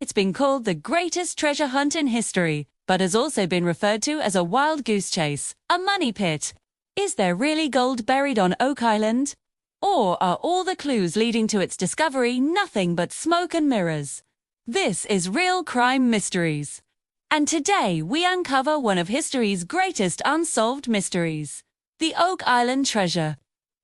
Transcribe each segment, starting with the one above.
It's been called the greatest treasure hunt in history, but has also been referred to as a wild goose chase, a money pit. Is there really gold buried on Oak Island? Or are all the clues leading to its discovery nothing but smoke and mirrors? This is Real Crime Mysteries. And today we uncover one of history's greatest unsolved mysteries, the Oak Island treasure.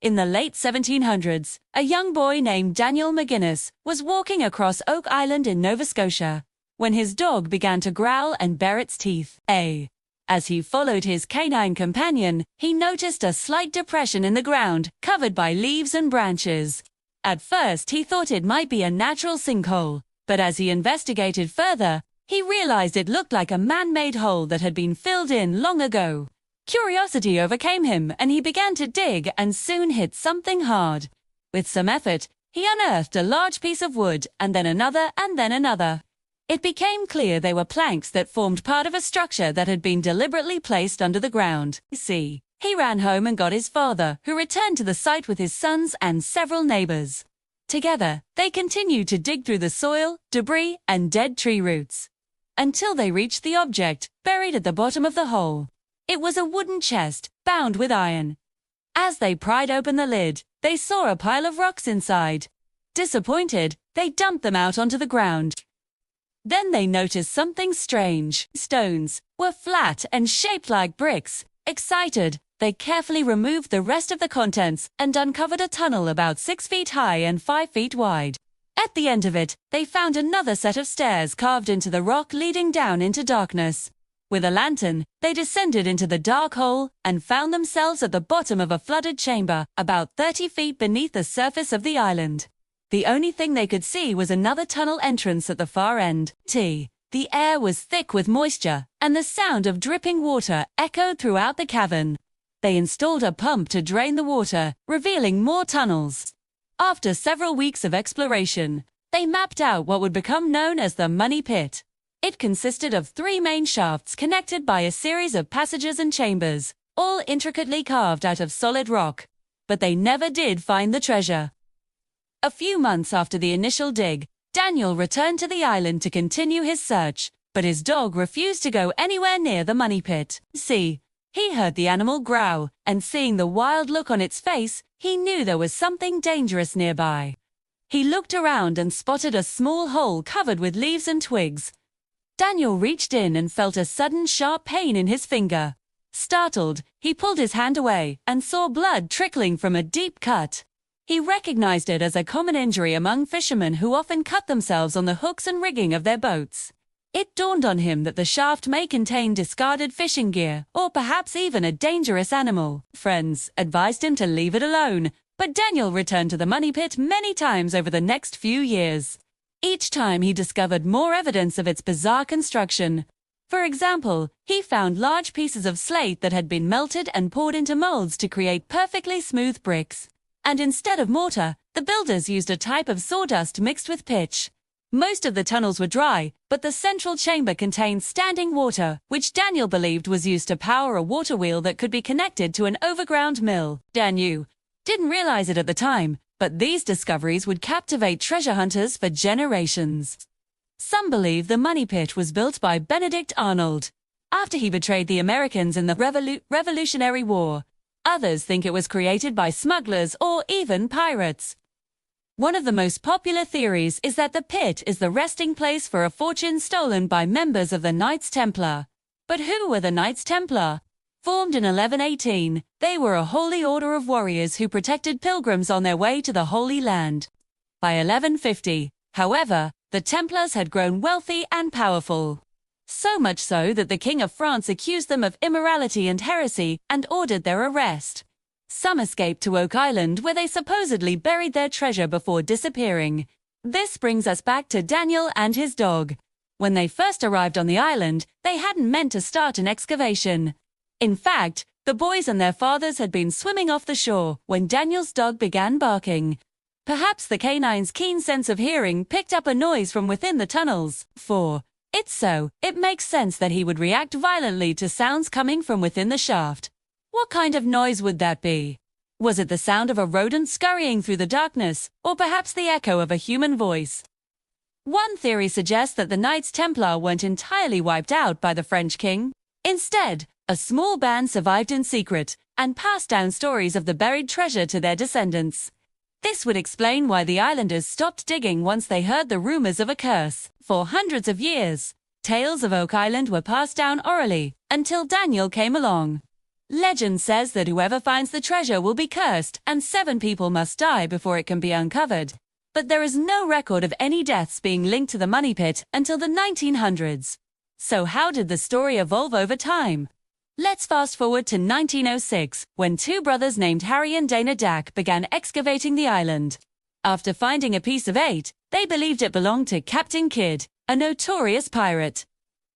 In the late 1700s, a young boy named Daniel McGuinness was walking across Oak Island in Nova Scotia when his dog began to growl and bare its teeth. As he followed his canine companion, he noticed a slight depression in the ground, covered by leaves and branches. At first, he thought it might be a natural sinkhole, but as he investigated further, he realized it looked like a man-made hole that had been filled in long ago. Curiosity overcame him, and he began to dig and soon hit something hard. With some effort, he unearthed a large piece of wood, and then another, and then another. It became clear they were planks that formed part of a structure that had been deliberately placed under the ground. He ran home and got his father, who returned to the site with his sons and several neighbors. Together, they continued to dig through the soil, debris, and dead tree roots, until they reached the object, buried at the bottom of the hole. It was a wooden chest, bound with iron. As they pried open the lid, they saw a pile of rocks inside. Disappointed, they dumped them out onto the ground. Then they noticed something strange. Stones were flat and shaped like bricks. Excited, they carefully removed the rest of the contents and uncovered a tunnel about 6 feet high and 5 feet wide. At the end of it, they found another set of stairs carved into the rock leading down into darkness. With a lantern, they descended into the dark hole and found themselves at the bottom of a flooded chamber, about 30 feet beneath the surface of the island. The only thing they could see was another tunnel entrance at the far end. The air was thick with moisture, and the sound of dripping water echoed throughout the cavern. They installed a pump to drain the water, revealing more tunnels. After several weeks of exploration, they mapped out what would become known as the Money Pit. It consisted of 3 main shafts connected by a series of passages and chambers, all intricately carved out of solid rock. But they never did find the treasure. A few months after the initial dig, Daniel returned to the island to continue his search, but his dog refused to go anywhere near the money pit. He heard the animal growl, and seeing the wild look on its face, he knew there was something dangerous nearby. He looked around and spotted a small hole covered with leaves and twigs. Daniel reached in and felt a sudden sharp pain in his finger. Startled, he pulled his hand away and saw blood trickling from a deep cut. He recognized it as a common injury among fishermen who often cut themselves on the hooks and rigging of their boats. It dawned on him that the shaft may contain discarded fishing gear, or perhaps even a dangerous animal. Friends advised him to leave it alone, but Daniel returned to the money pit many times over the next few years. Each time he discovered more evidence of its bizarre construction. For example, he found large pieces of slate that had been melted and poured into molds to create perfectly smooth bricks. And instead of mortar, the builders used a type of sawdust mixed with pitch. Most of the tunnels were dry, but the central chamber contained standing water, which Daniel believed was used to power a water wheel that could be connected to an overground mill. Daniel didn't realize it at the time, but these discoveries would captivate treasure hunters for generations. Some believe the money pit was built by Benedict Arnold after he betrayed the Americans in the Revolutionary War. Others think it was created by smugglers or even pirates. One of the most popular theories is that the pit is the resting place for a fortune stolen by members of the Knights Templar. But who were the Knights Templar? Formed in 1118, they were a holy order of warriors who protected pilgrims on their way to the Holy Land. By 1150, however, the Templars had grown wealthy and powerful. So much so that the King of France accused them of immorality and heresy and ordered their arrest. Some escaped to Oak Island, where they supposedly buried their treasure before disappearing. This brings us back to Daniel and his dog. When they first arrived on the island, they hadn't meant to start an excavation. In fact, the boys and their fathers had been swimming off the shore when Daniel's dog began barking. Perhaps the canine's keen sense of hearing picked up a noise from within the tunnels. It makes sense that he would react violently to sounds coming from within the shaft. What kind of noise would that be? Was it the sound of a rodent scurrying through the darkness, or perhaps the echo of a human voice? One theory suggests that the Knights Templar weren't entirely wiped out by the French king. Instead, a small band survived in secret and passed down stories of the buried treasure to their descendants. This would explain why the islanders stopped digging once they heard the rumors of a curse. For hundreds of years, tales of Oak Island were passed down orally until Daniel came along. Legend says that whoever finds the treasure will be cursed and 7 people must die before it can be uncovered. But there is no record of any deaths being linked to the money pit until the 1900s. So how did the story evolve over time? Let's fast forward to 1906, when 2 brothers named Harry and Dana Dack began excavating the island. After finding a piece of 8, they believed it belonged to Captain Kidd, a notorious pirate,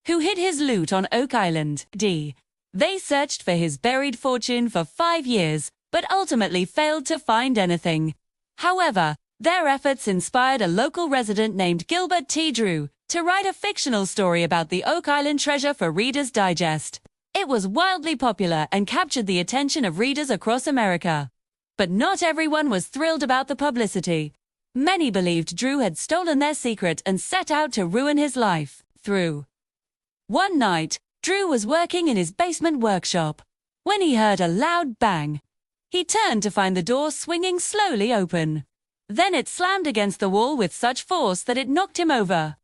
who hid his loot on Oak Island. They searched for his buried fortune for 5 years, but ultimately failed to find anything. However, their efforts inspired a local resident named Gilbert T. Drew to write a fictional story about the Oak Island treasure for Reader's Digest. It was wildly popular and captured the attention of readers across America. But not everyone was thrilled about the publicity. Many believed Drew had stolen their secret and set out to ruin his life. One night, Drew was working in his basement workshop when he heard a loud bang. He turned to find the door swinging slowly open. Then it slammed against the wall with such force that it knocked him over.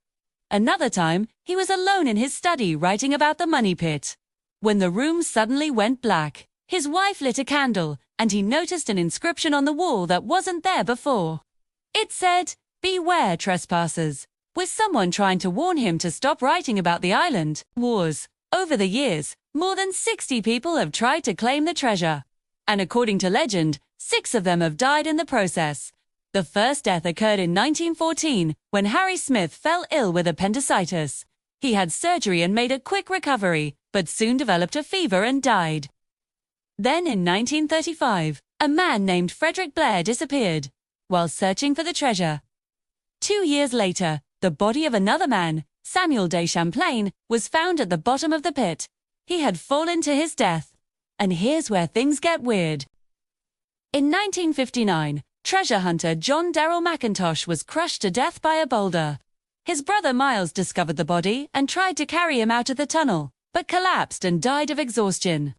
Another time, he was alone in his study writing about the money pit, when the room suddenly went black. His wife lit a candle, and he noticed an inscription on the wall that wasn't there before. It said, "Beware, trespassers," with someone trying to warn him to stop writing about the island. Wars. Over the years, more than 60 people have tried to claim the treasure. And according to legend, 6 of them have died in the process. The first death occurred in 1914 when Harry Smith fell ill with appendicitis. He had surgery and made a quick recovery, but soon developed a fever and died. Then in 1935, a man named Frederick Blair disappeared while searching for the treasure. 2 years later, the body of another man, Samuel de Champlain, was found at the bottom of the pit. He had fallen to his death. And here's where things get weird. In 1959, treasure hunter John Darrell McIntosh was crushed to death by a boulder. His brother Miles discovered the body and tried to carry him out of the tunnel, but collapsed and died of exhaustion.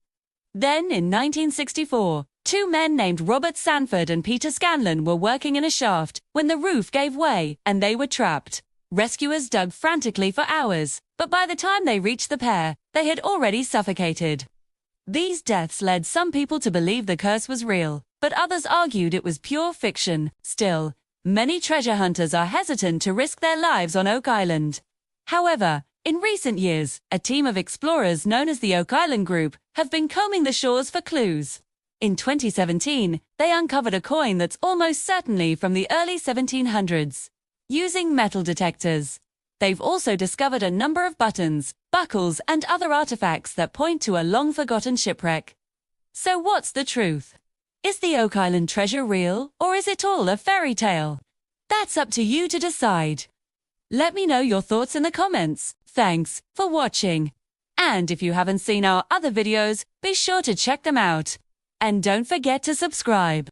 Then, in 1964, 2 men named Robert Sanford and Peter Scanlon were working in a shaft when the roof gave way and they were trapped. Rescuers dug frantically for hours, but by the time they reached the pair, they had already suffocated. These deaths led some people to believe the curse was real, but others argued it was pure fiction. Still, many treasure hunters are hesitant to risk their lives on Oak Island. However, in recent years, a team of explorers known as the Oak Island Group have been combing the shores for clues. In 2017, they uncovered a coin that's almost certainly from the early 1700s. Using metal detectors, they've also discovered a number of buttons, buckles, and other artifacts that point to a long-forgotten shipwreck. So what's the truth? Is the Oak Island treasure real, or is it all a fairy tale? That's up to you to decide. Let me know your thoughts in the comments. Thanks for watching. And if you haven't seen our other videos, be sure to check them out. And don't forget to subscribe.